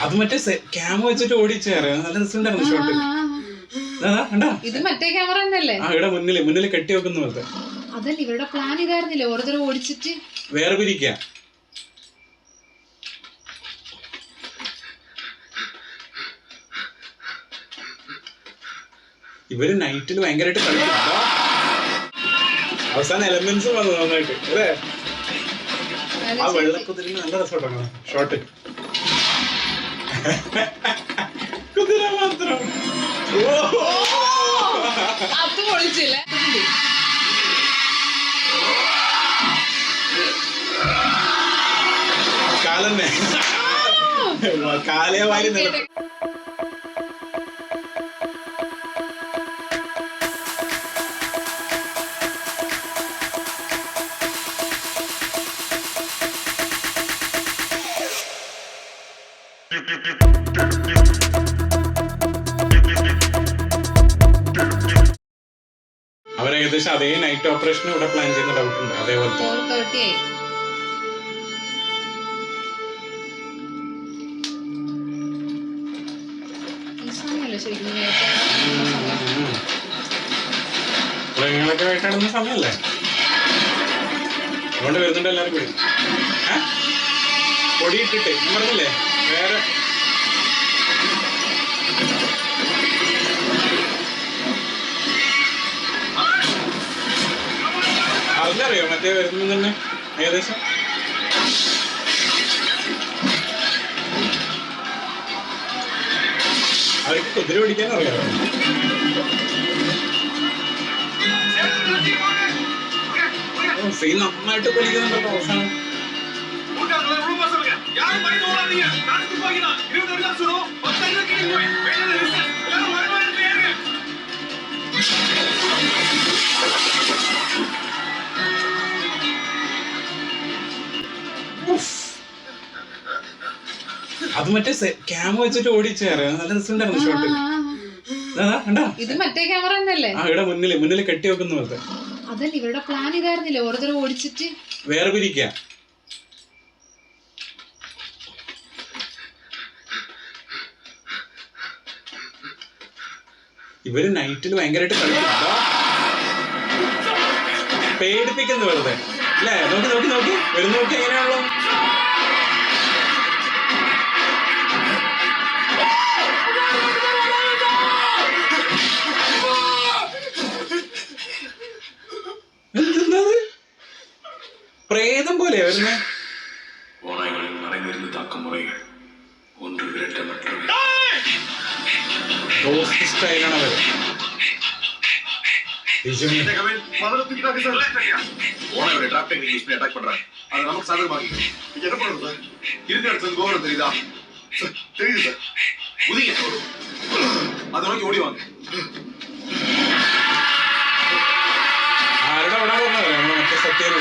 അത് മറ്റേ ക്യാമ വെച്ചിട്ട് ഓടിച്ചേറെ നല്ല രസമുണ്ടായിരുന്നു ഷോട്ട്. ഇത് മറ്റേ ക്യാമറ തന്നെയല്ലേ? ആ ഇവിടെ മുന്നില് കെട്ടി വെക്കുന്ന പോലത്തെ. അതല്ല ഇവരുടെ പ്ലാൻ ഇതായിരുന്നില്ലേ, ഓരോരുത്തരും ഓടിച്ചിട്ട് വേറെ പിരിക്ക. ഇവര് നൈറ്റിൽ ഭയങ്കരമായിട്ട് കളിക്കും. അവസാന എലമെന്റ്സ് വന്നു നന്നായിട്ട് അല്ലേ? ആ വെള്ളക്കുതിരിന് നല്ല രസമുണ്ടാണ് ഷോട്ട്. കുതിര മാത്രം അത് പൊളിച്ചില്ലേ? കാലന്നെ കാലയെ വാരി നില. അവരേകദേശം അതേ നൈറ്റ് ഓപ്പറേഷൻ ഇവിടെ പ്ലാൻ ചെയ്യുന്ന ഡൗട്ട് ഉണ്ട്. അതേപോലത്തെ 4:30 മൃഗങ്ങളൊക്കെ വേട്ടാടുന്ന സമയല്ലേ? അതുകൊണ്ട് വരുന്നുണ്ട് എല്ലാവരും കൂടി. പൊടിയിട്ടിട്ട് പറഞ്ഞില്ലേ വേറെ അറിഞ്ഞറിയോ മറ്റേ വരുന്നത് തന്നെ ഏകദേശം. അവർക്ക് കുതിര പിടിക്കാൻ അറിയാമോ? സീൻ നന്നായിട്ട് പൊലിക്കുന്നുണ്ടല്ലോ അവസാനം. അത് മറ്റേ ക്യാമ വെച്ചിട്ട് ഓടിച്ചേറെ നല്ല രസമുണ്ടായിരുന്നു ഷോട്ട്. ഇത് മറ്റേ ക്യാമറ തന്നെയല്ലേ? ആ ഇവിടെ മുന്നില് കെട്ടി വെക്കുന്ന പോലത്തെ. അതല്ല ഇവരുടെ പ്ലാൻ ഇതായിരുന്നില്ലേ, ഓരോരുത്തരും ഓടിച്ചിട്ട് വേറെ പിരിക്ക. ഇവര് നൈറ്റിൽ ഭയങ്കരമായിട്ട് കളിക്കും. പേടിപ്പിക്കുന്ന വെറുതെ അല്ലേ? നോക്കി വരുന്ന നോക്കി എങ്ങനെയാണല്ലോ. പ്രേതം പോലെ വരുന്നേ. സ്റ്റൈലാണ് അവര്. ആരുടെ അവിടെ പറഞ്ഞത് മറ്റേ സത്യോട്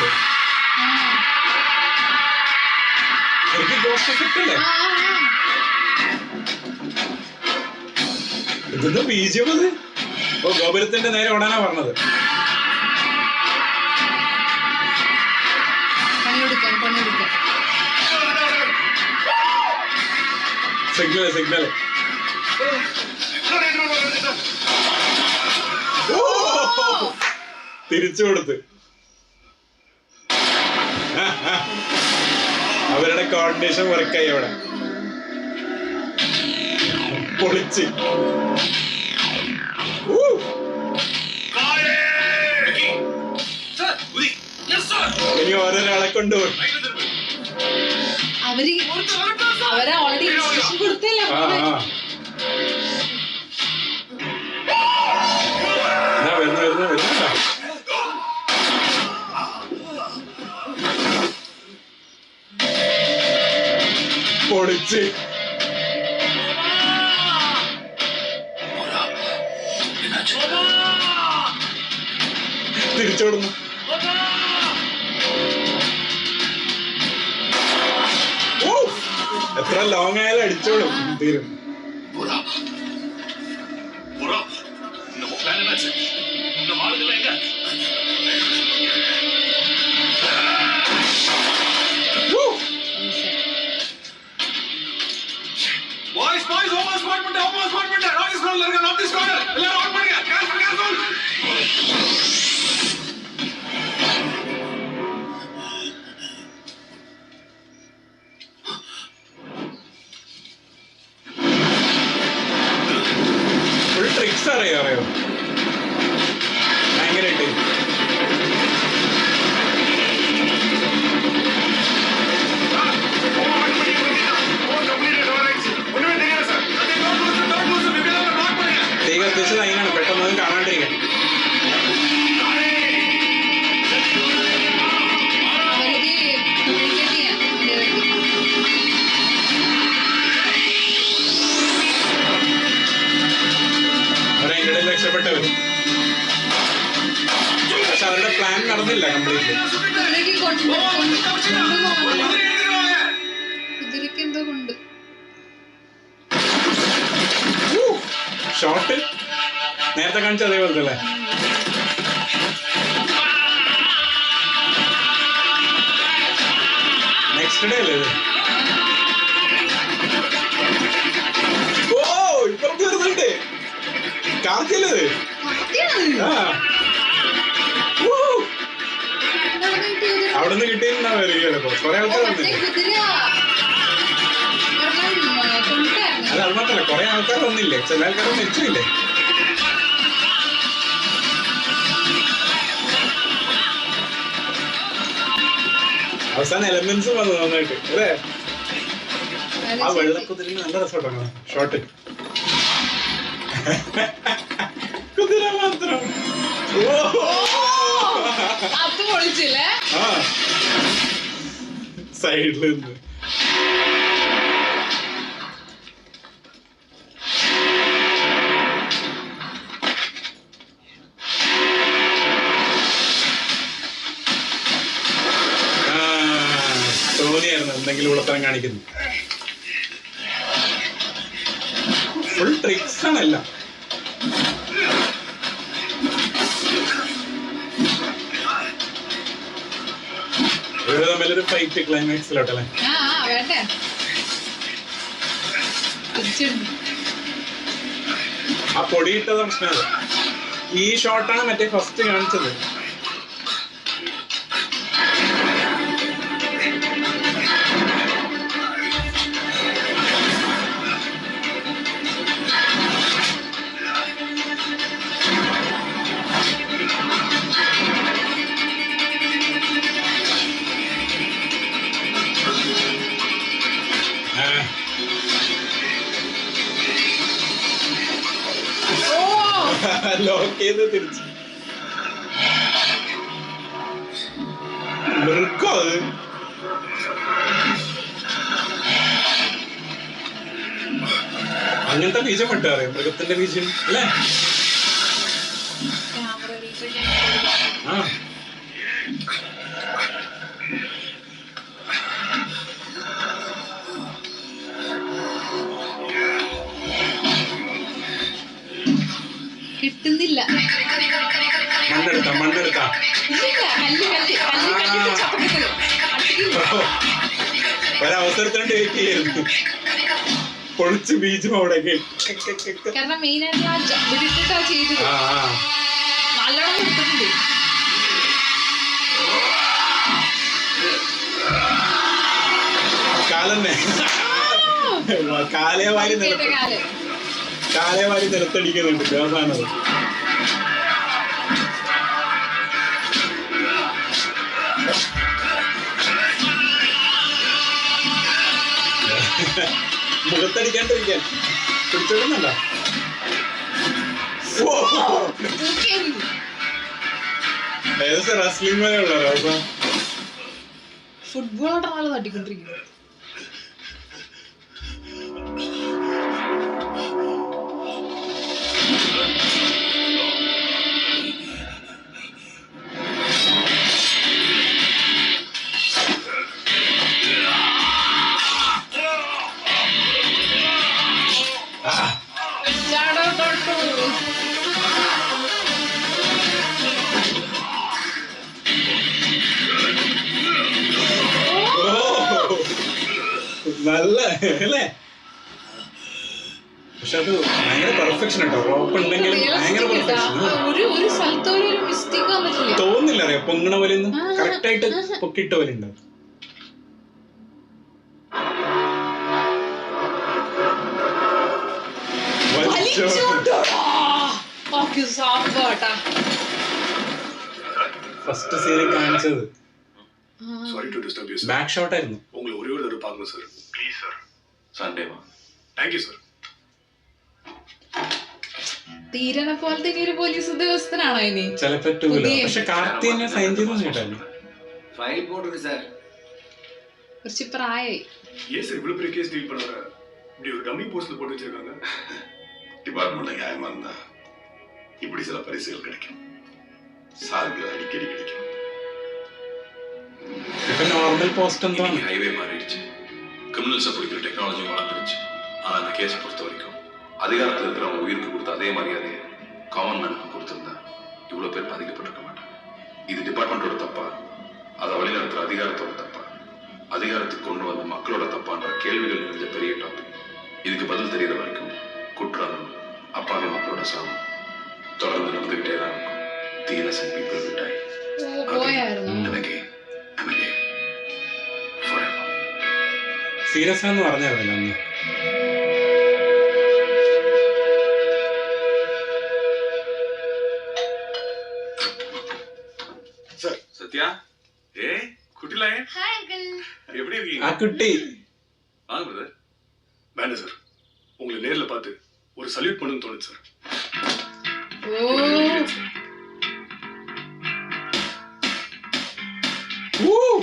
എനിക്ക് ഗോസ്റ്റ് എഫക്റ്റ് അല്ലേ? ഇതെന്താ ബീജിയം അത്? ഓ ഗോപുരത്തിന്റെ നേരെ ഓടാനാ പറഞ്ഞത്. സിഗ്നല് തിരിച്ചു കൊടുത്ത്. അവരുടെ കോർഡിനേഷൻ വർക്കായി അവിടെ. പൊളിച്ച് ഇനി ഓരോരാളെ കൊണ്ടുപോയി. അവരെ ഓൾറെഡി ഇൻസ്ട്രക്ഷൻ കൊടുത്തല്ലേ. വരുന്നുണ്ടോ? പൊളിച്ച് തിരിച്ചോടുന്നു. എത്ര ലോങ് ആയാലും അടിച്ചോളും തീരും. ഫുൾ ട്രിക്സ് അറിയോ ഭയങ്കരമായിട്ട്. തീ കത്തിച്ചത് അതിനാണ് പെട്ടെന്ന് കാണാണ്ടിരിക്കാൻ. അവരതിൻ്റെ രക്ഷപ്പെട്ടവർ. പക്ഷെ അവരുടെ പ്ലാൻ നടന്നില്ല കംപ്ലീറ്റ്ലി. കുതിരക്ക് എന്തോ കൊണ്ട് ഷോട്ട് നേരത്തെ കാണിച്ച അതേപോലത്തെ അല്ലേ? നെക്സ്റ്റ് ഡേ അല്ലേ ഇത്? ഓ ഇപ്പുറത്ത് വരുന്നുണ്ട്. കാർത്തിയല്ലേ ഇത്? ആ അവിടുന്ന് കിട്ടിയിട്ടുണ്ടാ വരികയല്ലോ കൊറേ ആൾക്കാർ വന്നില്ല. അല്ല അത് മാത്രല്ല കൊറേ ആൾക്കാർ വന്നില്ലേ, ചില ആൾക്കാർ മരിച്ചില്ലേ. അവസാനം എലമെന്റ്സ് വന്നു നന്നായിട്ട് അല്ലേ? ആ വെള്ളക്കുതിരിന് നല്ല രസോട്ടാണ് ഷോട്ട്. കുതിര മാത്രം അത് പൊളിച്ചില്ലേ? ആ സൈഡിൽ നിന്ന് തോന്നിയായിരുന്നു എന്തെങ്കിലും ഉള്ളത്തരം കാണിക്കുന്നു. ഫുൾ ട്രിക്സ് ആണല്ല. ഇവര് തമ്മിലൊരു ഫൈറ്റ് ക്ലൈമാക്സിലോട്ടല്ലേ? ആ പൊടിയിട്ടത് പ്രശ്നമാണ്. ഈ ഷോട്ടാണ് മറ്റേ ഫസ്റ്റ് കാണിച്ചത്. ലോക്ക് ചെയ്ത് തിരിച്ചു മൃഗോ അത്. അങ്ങനത്തെ ബീജം വിട്ടാറ് മൃഗത്തിന്റെ ബീജം അല്ലേ? ആ കിട്ടുന്നില്ല. മണ്ണെടുത്ത ഒരവസരത്തിനുണ്ട് വെയിറ്റ് ചെയ്യായിരുന്നു. പൊളിച്ച് ബീജും അവിടെ കാരണം മെയിനായിട്ട് വിട്ടിട്ടാ ചെയ്തത്. നല്ലോണം എടുത്തിട്ടുണ്ട്. കാലന്നെ കാലേ വാരി നിലത്തടിക്കുന്നുണ്ട് അവസാനത്. മുഖത്തടിക്കാണ്ടിരിക്കാൻ പിടിച്ചോടുന്നല്ല. ഏകദേശം റസ്ലിംഗ് പോലെ ഉള്ളോ ഫുട്ബോളാണ് തട്ടിക്കൊണ്ടിരിക്കുന്നത്. നല്ല അല്ലേ? പക്ഷെ അത് ഭയങ്കര പെർഫെക്ഷൻ കേട്ടോ. റോപ്പ് ഉണ്ടെങ്കിലും ഭയങ്കര പെർഫെക്ഷൻ. ഒരു സ്ഥലത്ത് ഒരു മിസ്റ്റേക്ക് വന്നിട്ടില്ല, തോന്നില്ല അറിയാം പൊങ്ങണ പോലെ ഒന്നും. കറക്റ്റ് ആയിട്ട് പൊക്കിട്ട പോലെ ഉണ്ടാവും. ഫസ്റ്റ് സീരിയൽ കാണിച്ചത് ബാക്ക് ഷോട്ട് ആയിരുന്നു. തീരനെ പോലത്തെ ഒരു പോലീസ് ഉദ്യോഗസ്ഥനാണോ ഇനി? ചിലപ്പോ പക്ഷെ കാർത്തിനെ സൈൻ ചെയ്തു കേട്ടാല് കുറച്ച് പ്രായമായി. டிபார்ட்மெண்ட்ல நியாயமா இருந்தா இப்படி சில பரிசுகள் கிடைக்கும். சால்கள் அடிக்கடி கிடைக்கும். നോർമൽ പോസ്റ്റ് എന്താ? ஹைவே மாறிடுச்சு. கிரிமினல்ஸை பிடிக்கிற டெக்னாலஜியும் வளர்ந்துருச்சு. ஆனா அந்த கேஸை பொறுத்த வரைக்கும் அதிகாரத்தில் இருக்கிறவங்க உயிருக்கு கொடுத்த அதே மரியாதையை காமன் மேனுக்கு கொடுத்திருந்தா இவ்வளவு பேர் பாதிக்கப்பட்டிருக்க மாட்டாங்க. இது டிபார்ட்மெண்டோட தப்பா, அதை வழிநடத்துற அதிகாரத்தோட தப்பா, அதிகாரத்துக்கு கொண்டு வந்த மக்களோட தப்பான்ற கேள்விகள் நிறைஞ்ச பெரிய டாபிக். இதுக்கு பதில் தெரியற வரைக்கும் குற்றம், அப்பாவி மக்களோட சாவு தொடர்ந்து நடந்துகிட்டே தான் இருக்கும். The innocent people will die. Serious ആണെന്ന് പറഞ്ഞായിരുന്നില്ല അന്ന്. சத்யா, குட்டில எப்படி இருக்கீங்க? ആ കുട്ടി வாங்க பிரதர். வேண்டாம் சார், உங்களை நேர்ல பார்த்து ஒரு சல்யூட் பண்ணணும்னு தோணுது சார்.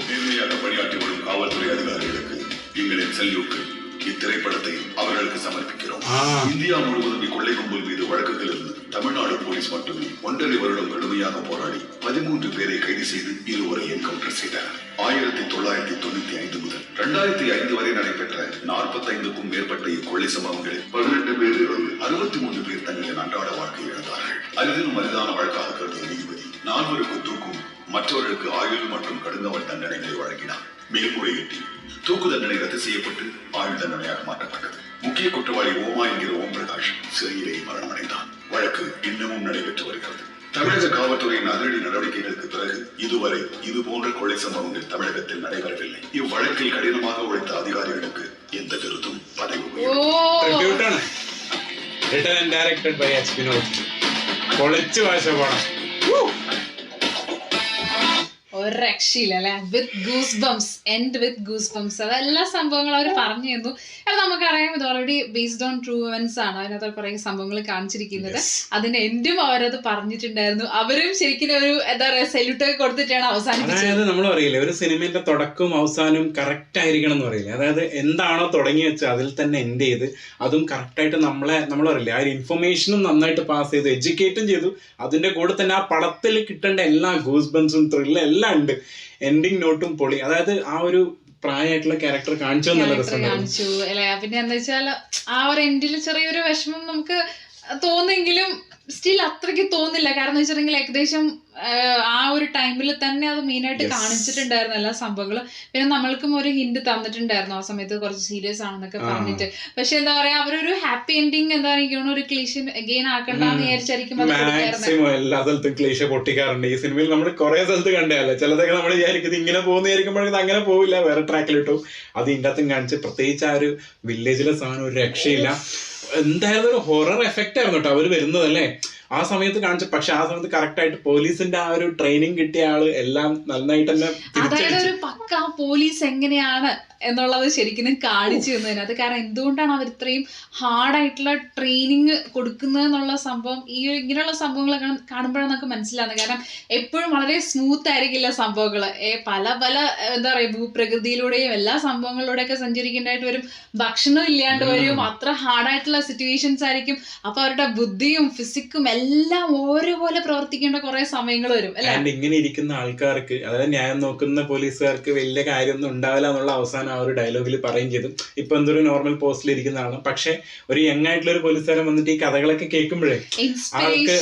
நேர்மையாக பணியாற்றி வரும் காவல்துறை அதிகாரிகளுக்கு எங்களின் சல்யூட்கள். இத்திரைப்படத்தை அவர்களுக்கு சமர்ப்பிக்கிறோம். இந்தியா முழுவதும் இக்கொள்ளை கும்பல் மீது வழக்குகள் இருந்து தமிழ்நாடு போலீஸ் மட்டுமே 1.5 வருடம் கடுமையாக போராடி 13 பேரை கைது செய்து இருவரை என்கவுண்டர் செய்தனர். 1995 முதல் 2005 வரை நடைபெற்ற 45க்கும் மேற்பட்ட இக்கொள்ளை சம்பவங்களில் 18 பேர் இறந்து 63 பேர் தங்களின் அன்றாட வாழ்க்கை இழந்தார்கள். அரிதிலும் அரிதான வழக்காக கருதிய நீதிபதி 4 தூக்கும், மற்றவர்களுக்கு ஆயுள் மற்றும் கடுங்காவல் தண்டனைகளை வழங்கினார். மேல்முறையீட்டில் தூக்கு தண்டனை ரத்து செய்யப்பட்டு ஆயுள் தண்டனையாக மாற்றப்பட்டது. முக்கிய குற்றவாளி ஓமா என்கிற ஓம் பிரகாஷ் சிறையிலேயே மரணமடைந்தான். வழக்கு இன்னமும் நடைபெற்று வருகிறது. தமிழக காவல்துறையின் அதிரடி நடவடிக்கைகளுக்கு பிறகு இதுவரை இது போன்ற கொலை சம்பவங்கள் தமிழகத்தில் நடைபெறவில்லை. இவ்வழக்கில் கடினமாக உழைத்த அதிகாரிகளுக்கு எந்த விருதும் பதவி ഒരു രക്ഷയില്ല അല്ലെ. With goosebumps, end with goosebumps. അതെല്ലാ സംഭവങ്ങളും അവർ പറഞ്ഞു തന്നു. അത് നമുക്കറിയാം, ഇത് already based on true events ആണ്. അതിനകത്ത് കുറെ സംഭവങ്ങൾ കാണിച്ചിരിക്കുന്നത്. അതിന്റെ എൻഡും അവരത് പറഞ്ഞിട്ടുണ്ടായിരുന്നു. അവരും ശരിക്കും ഒരു എന്താ പറയാ സല്യൂട്ട് ഒക്കെ കൊടുത്തിട്ടാണ് അവസാനിപ്പിച്ചത്. അതായത് നമ്മൾ പറയില്ലേ, ഒരു സിനിമയുടെ തുടക്കവും അവസാനവും കറക്റ്റ് ആയിരിക്കണം എന്ന് പറയില്ലേ. അതായത് എന്താണോ തുടങ്ങി വെച്ചത് അതിൽ തന്നെ എൻഡ് ചെയ്ത് അതും കറക്റ്റായിട്ട് നമ്മൾ പറയില്ലേ, ആ ഒരു ഇൻഫർമേഷനും നന്നായിട്ട് പാസ് ചെയ്തു, എഡ്യൂക്കേറ്റും ചെയ്തു. അതിന്റെ കൂടെ തന്നെ ആ പടത്തിൽ കിട്ടേണ്ട എല്ലാ ഗൂസ് ബംസും ത്രില്ലും എല്ലാം ഉണ്ട്. എൻഡിങ് നോട്ടും പൊളി. അതായത് ആ ഒരു പ്രായമായിട്ടുള്ള ക്യാരക്ടർ കാണിച്ചു അല്ലെ. പിന്നെ എന്താ വെച്ചാൽ ആ ഒരു എൻഡിൽ ചെറിയൊരു വിഷമം നമുക്ക് തോന്നെങ്കിലും സ്റ്റിൽ അത്രയ്ക്ക് തോന്നില്ല. കാരണം എന്ന് വെച്ചിട്ടുണ്ടെങ്കിൽ ഏകദേശം ആ ഒരു ടൈമിൽ തന്നെ അത് മെയിനായിട്ട് കാണിച്ചിട്ടുണ്ടായിരുന്നു എല്ലാ സംഭവങ്ങളും. പിന്നെ നമ്മൾക്കും ഒരു ഹിന്റ് തന്നിട്ടുണ്ടായിരുന്നു ആ സമയത്ത് കുറച്ച് സീരിയസ് ആണെന്നൊക്കെ പറഞ്ഞിട്ട്. പക്ഷെ എന്താ പറയാ, അവരൊരു ഹാപ്പി എൻഡിങ് എന്താ എനിക്ക് ഒരു ക്ലീഷ അഗെയിൻ ആക്കണ്ടെന്ന് വിചാരിച്ചായിരിക്കും എല്ലാ സ്ഥലത്തും ക്ലീഷ പൊട്ടിക്കാറുണ്ട് ഈ സിനിമയിൽ. നമ്മൾ കുറെ സ്ഥലത്ത് കണ്ടതല്ലേ. ചിലതൊക്കെ നമ്മൾ വിചാരിക്കുന്നത് ഇങ്ങനെ പോകുന്നതായിരിക്കുമ്പോഴേക്കും അങ്ങനെ പോവില്ല, വേറെ ട്രാക്കിലിട്ടു. അത് ഇതിൻ്റെ അകത്തും കാണിച്ച്, പ്രത്യേകിച്ച് ആ ഒരു വില്ലേജിലെ സാധനം ഒരു രക്ഷയില്ല. എന്തായാലും ഒരു ഹൊറർ എഫക്റ്റ് ആയിരുന്നു കേട്ടോ അവര് വരുന്നത് അല്ലേ ആ സമയത്ത് കാണിച്ചു. പക്ഷെ ആ സമയത്ത് കറക്റ്റ് ആയിട്ട് പോലീസിന്റെ ആ ഒരു ട്രെയിനിങ് കിട്ടിയ ആള് എല്ലാം നന്നായിട്ട് തന്നെ, അതായത് ഒരു പക്ക പോലീസ് എങ്ങനെയാണ് എന്നുള്ളത് ശരിക്കും കാണിച്ചു തന്നതിനകത്ത്. കാരണം എന്തുകൊണ്ടാണ് അവർ ഇത്രയും ഹാർഡായിട്ടുള്ള ട്രെയിനിങ് കൊടുക്കുന്നത് എന്നുള്ള സംഭവം ഈ ഇങ്ങനെയുള്ള സംഭവങ്ങളൊക്കെ കാണുമ്പോഴാണ് നമുക്ക് മനസ്സിലാവുന്നത്. കാരണം എപ്പോഴും വളരെ സ്മൂത്ത് ആയിരിക്കില്ല സംഭവങ്ങൾ. പല പല എന്താ പറയുക ഭൂപ്രകൃതിയിലൂടെയും എല്ലാ സംഭവങ്ങളിലൂടെയൊക്കെ സഞ്ചരിക്കേണ്ടതായിട്ട് വരും. ഭക്ഷണം ഇല്ലാണ്ട് വരും. അത്ര ഹാർഡായിട്ടുള്ള സിറ്റുവേഷൻസ് ആയിരിക്കും. അപ്പൊ അവരുടെ ബുദ്ധിയും ഫിസിക്കും എല്ലാം ഓരോപോലെ പ്രവർത്തിക്കേണ്ട കുറെ സമയങ്ങൾ വരും അല്ലെ. ഇങ്ങനെ ഇരിക്കുന്ന ആൾക്കാർക്ക്, അതായത് ന്യായം നോക്കുന്ന പോലീസുകാർക്ക് വലിയ കാര്യമൊന്നും ഉണ്ടാവില്ല എന്നുള്ള അവസാനം ആ ഒരു ഡയലോഗിൽ പറയും ചെയ്തു. ഇപ്പൊ എന്തൊരു നോർമൽ പോസ്റ്റിൽ ഇരിക്കുന്നതാണ്, പക്ഷെ ഒരു യങ് ആയിട്ടുള്ള ഒരു പോലീസുകാരൻ വന്നിട്ട് ഈ കഥകളൊക്കെ കേൾക്കുമ്പോഴേ ആൾക്ക്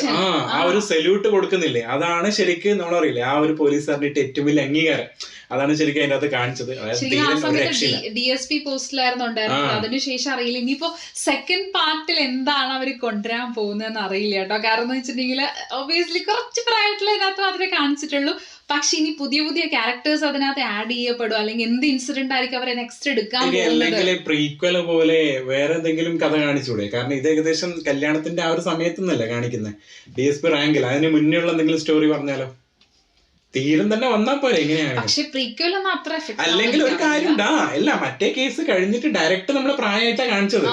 ആ ഒരു സല്യൂട്ട് കൊടുക്കുന്നില്ലേ, അതാണ് ശരിക്കും നമ്മളറിയില്ലേ ആ ഒരു പോലീസുകാരൻ്റെ ഏറ്റവും വലിയ അംഗീകാരം. അതാണ് ശരിക്കും അതിനകത്ത് കാണിച്ചത്. DSP പോസ്റ്റിലായിരുന്നു ഉണ്ടായിരുന്നത്. അതിനുശേഷം അറിയില്ല ഇനിയിപ്പോ സെക്കൻഡ് പാർട്ടിൽ എന്താണ് അവർ കൊണ്ടുവരാൻ പോകുന്നതെന്ന് അറിയില്ല കേട്ടോ. കാരണം എന്ന് വെച്ചിട്ടുണ്ടെങ്കിൽ ഒബിയസ്ലി കുറച്ച് പ്രായമായിട്ടുള്ള ഇതിനകത്ത് മാത്രമേ കാണിച്ചിട്ടുള്ളൂ. പക്ഷെ ഇനി പുതിയ പുതിയ ക്യാരക്ടേഴ്സ് അതിനകത്ത് ആഡ് ചെയ്യപ്പെടും, അല്ലെങ്കിൽ എന്ത് ഇൻസിഡന്റ് ആയിരിക്കും അവരെ നെക്സ്റ്റ് എടുക്കാൻ അല്ലെങ്കിൽ പ്രീക്വൽ പോലെ വേറെ എന്തെങ്കിലും കഥ കാണിച്ചൂടെ? കാരണം ഇത് ഏകദേശം കല്യാണത്തിന്റെ ആ ഒരു സമയത്തുനിന്നല്ലേ കാണിക്കുന്നത്. DSP റാങ്കിൽ അതിന് മുന്നേ ഉള്ള എന്തെങ്കിലും സ്റ്റോറി പറഞ്ഞാലോ? തീരം തന്നെ വന്നാൽ പോലെ എങ്ങനെയാണ്? പക്ഷെ പ്രീക്വൽ ഒന്നും അത്ര അല്ലെങ്കിൽ ഒരു കാര്യം അല്ല, മറ്റേ കേസ് കഴിഞ്ഞിട്ട് ഡയറക്റ്റ് നമ്മള് പ്രായമായിട്ടാ കാണിച്ചത്,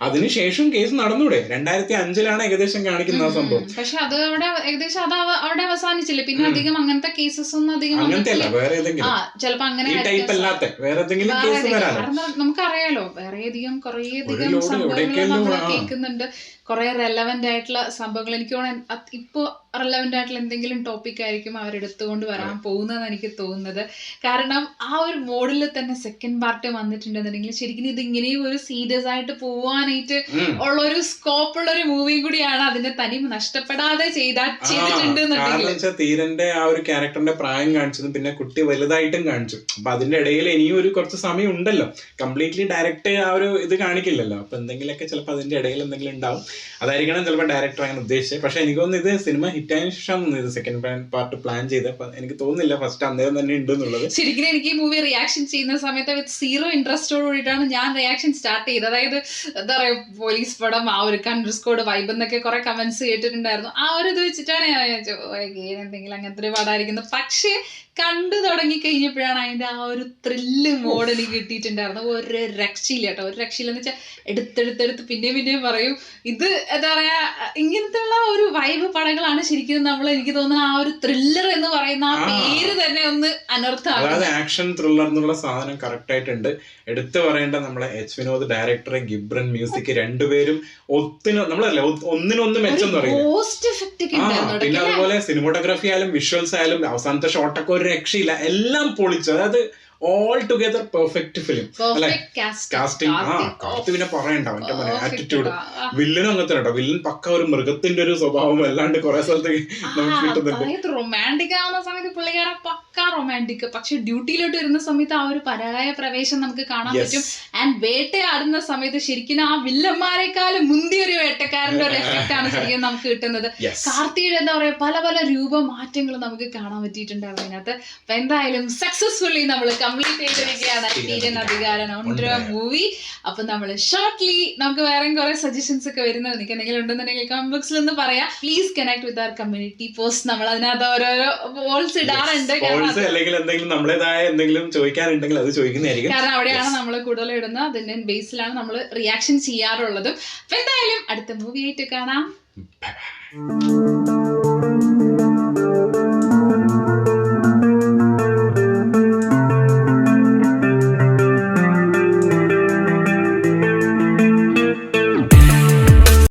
അതിനുശേഷം കേസ് നടന്നൂടെ? 2005 ഏകദേശം കാണിക്കുന്ന ആ സംഭവം. പക്ഷെ അത് അവിടെ ഏകദേശം അത് അവിടെ അവസാനിച്ചില്ലേ? പിന്നെ അധികം അങ്ങനത്തെ കേസസ് ഒന്നും അധികം അങ്ങനത്തെ അല്ല, വേറെ ഏതെങ്കിലും ചിലപ്പോ അങ്ങനെ ടൈപ്പ് അല്ലാത്ത വേറെ ഏതെങ്കിലും കേസ് വരാനോ? നമുക്കറിയാലോ വേറെ അധികം കുറേയധികം സംഭവങ്ങൾ നമ്മൾ കേൾക്കുന്നുണ്ട്. കുറെ റെലവെന്റ് ആയിട്ടുള്ള സംഭവങ്ങൾ. എനിക്ക് തോന്നുന്നു ഇപ്പൊ റെലവെന്റ് ആയിട്ടുള്ള എന്തെങ്കിലും ടോപ്പിക് ആയിരിക്കും അവരെടുത്തുകൊണ്ട് വരാൻ പോകുന്നതെന്ന് എനിക്ക് തോന്നുന്നത്. കാരണം ആ ഒരു മോഡിൽ തന്നെ സെക്കൻഡ് പാർട്ട് വന്നിട്ടുണ്ടെന്നുണ്ടെങ്കിൽ ശരിക്കും ഇത് ഇങ്ങനെയും ഒരു സീരിയസ് ആയിട്ട് പോവാനായിട്ട് ഉള്ള ഒരു സ്കോപ്പ് ഉള്ള ഒരു മൂവിയും കൂടിയാണ്. അതിന്റെ തനിമ നഷ്ടപ്പെടാതെ ചെയ്തിട്ടുണ്ട്. തീരന്റെ ആ ഒരു ക്യാരക്ടറിന്റെ പ്രായം കാണിച്ചതും പിന്നെ കുട്ടി വലുതായിട്ടും കാണിച്ചു. അപ്പൊ അതിന്റെ ഇടയിൽ ഇനിയും ഒരു കുറച്ച് സമയം ഉണ്ടല്ലോ. കംപ്ലീറ്റ്ലി ഡയറക്റ്റ് ആ ഒരു ഇത് കാണിക്കില്ലല്ലോ. അപ്പൊ എന്തെങ്കിലുമൊക്കെ ചിലപ്പോൾ അതിന്റെ ഇടയിൽ എന്തെങ്കിലും ഉണ്ടാവും. അതായിരിക്കണം ചിലപ്പോൾ ഡയറക്ടർ അങ്ങനെ ഉദ്ദേശിച്ചത്. പക്ഷെ എനിക്ക് തോന്നുന്നു ഇത് സിനിമ ഹിറ്റായതിനു ശേഷം ഇത് സെക്കൻഡ് പാർട്ട് പ്ലാൻ ചെയ്ത്. എനിക്ക് തോന്നുന്നില്ല ഫസ്റ്റ് അന്നേരം തന്നെ ഉണ്ട് എന്നുള്ളത്. ശരിക്കും എനിക്ക് ഈ മൂവി റിയാക്ഷൻ ചെയ്യുന്ന സമയത്ത് വിത്ത് സീറോ ഇൻട്രസ്റ്റോട് കൂടിയിട്ടാണ് ഞാൻ റിയാക്ഷൻ സ്റ്റാർട്ട് ചെയ്തത്. അതായത് എന്താ പറയുക, പോലീസ് പടം ആ ഒരു കണ്ടർസ്കോഡ് വൈബ് എന്നൊക്കെ കുറെ കമന്റ്സ് കേട്ടിട്ടുണ്ടായിരുന്നു. ആ ഒരു ഇത് വെച്ചിട്ടാണ് ഞാൻ എന്തെങ്കിലും അങ്ങനത്തെ ഒരു പടമായിരിക്കുന്നത്. പക്ഷേ കണ്ടു തുടങ്ങി കഴിഞ്ഞപ്പോഴാണ് അതിന്റെ ആ ഒരു ത്രില്ല് മോഡ് എനിക്ക് കിട്ടിയിട്ടുണ്ടായിരുന്നു. ഒരു രക്ഷയില്ല കേട്ടോ, ഒരു രക്ഷയില്ലെന്ന് വെച്ചാൽ എടുത്തെടുത്തെടുത്ത് പിന്നെയും പറയും. ഇത് എന്താ പറയാ, ഇങ്ങനത്തെ ഉള്ള ഒരു വൈബ് പടങ്ങളാണ് ശരിക്കും നമ്മൾ എനിക്ക് തോന്നുന്ന ആ ഒരു ത്രില്ലർ എന്ന് പറയുന്ന ആ പേര് തന്നെ ഒന്ന് അനർത്ഥമാണ്. അതായത് ആക്ഷൻ ത്രില്ലർ എന്നുള്ള സാധനം കറക്റ്റ് ആയിട്ടുണ്ട്. എടുത്തു പറയേണ്ട നമ്മളെ H. വിനോദ് ഡയറക്ടർ, ഗിബ്രൻ മ്യൂസിക്, രണ്ടുപേരും നമ്മളല്ല ഒന്നിനൊന്ന് മെച്ചം പറയും. പിന്നെ അതുപോലെ സിനിമോട്ടോഗ്രാഫി ആയാലും വിഷ്വൽസ് ആയാലും അവസാനത്തെ ഷോട്ടൊക്കെ ഒരു രക്ഷയില്ല, എല്ലാം പൊളിച്ചു. അതായത് ഓൾ ടുഗദർ പെർഫെക്റ്റ് ഫിലിം അല്ലെ? കാസ്റ്റിംഗ് പിന്നെ പറയണ്ട, മറ്റേ ആറ്റിറ്റ്യൂഡ്. വില്ലനും അങ്ങനത്തെ കേട്ടോ. വില്ലൻ പക്ക ഒരു മൃഗത്തിന്റെ ഒരു സ്വഭാവം അല്ലാണ്ട് കുറെ സ്ഥലത്ത് നമുക്ക് കിട്ടുന്നുണ്ട്. റൊമാൻറ്റിക് ആവുന്ന സമയത്ത് പുള്ളിക്കാരൻ പക്ക റൊമാൻറ്റിക്, പക്ഷെ ഡ്യൂട്ടിയിലോട്ട് വരുന്ന സമയത്ത് ആ ഒരു പരായ പ്രവേശം നമുക്ക് കാണാൻ പറ്റും. ആൻഡ് വേട്ടയാടുന്ന സമയത്ത് ശരിക്കും ആ വില്ലന്മാരെക്കാളും മുന്തിയ ഒരു വേട്ടക്കാരന്റെ ഒരു എഫക്റ്റ് ആണ് ശരിക്കും നമുക്ക് കിട്ടുന്നത്. കാർത്തിയുടെ എന്താ പറയാ പല പല രൂപമാറ്റങ്ങൾ നമുക്ക് കാണാൻ പറ്റിയിട്ടുണ്ടായിരുന്നു അതിനകത്ത്. അപ്പൊ എന്തായാലും സക്സസ്ഫുള്ളി നമ്മൾ കംപ്ലീറ്റ് ചെയ്തിരിക്കുകയാണ് തീരൻ അധികാരൻ മൂവി. അപ്പൊ നമ്മൾ ഷോർട്ട്ലി നമുക്ക് വേറെ കുറെ സജഷൻസ് ഒക്കെ വരുന്നത് നിങ്ങൾക്ക് എന്തെങ്കിലും ഉണ്ടെന്നുണ്ടെങ്കിൽ കമന്റ് ബോക്സിൽ ഒന്ന് പറയാം. Please connect with our community post. നമ്മൾ അതിനകത്ത് ഓരോരോ വോൾസ് ഇടാറുണ്ട്. അല്ലെങ്കിൽ എന്തെങ്കിലും നമ്മളേതായ എന്തെങ്കിലും ചോദിക്കാനുണ്ടെങ്കിൽ അത് ചോദിക്കുന്നതായിരിക്കും. കാരണം അവിടെയാണ് നമ്മൾ കൂടുതൽ ഇടുന്നത്. അതിന്റെ ബേസിലാണ് നമ്മൾ റിയാക്ഷൻ ചെയ്യാറുള്ളതും. അപ്പൊ എന്തായാലും അടുത്ത മൂവി ആയിട്ട് കാണാം.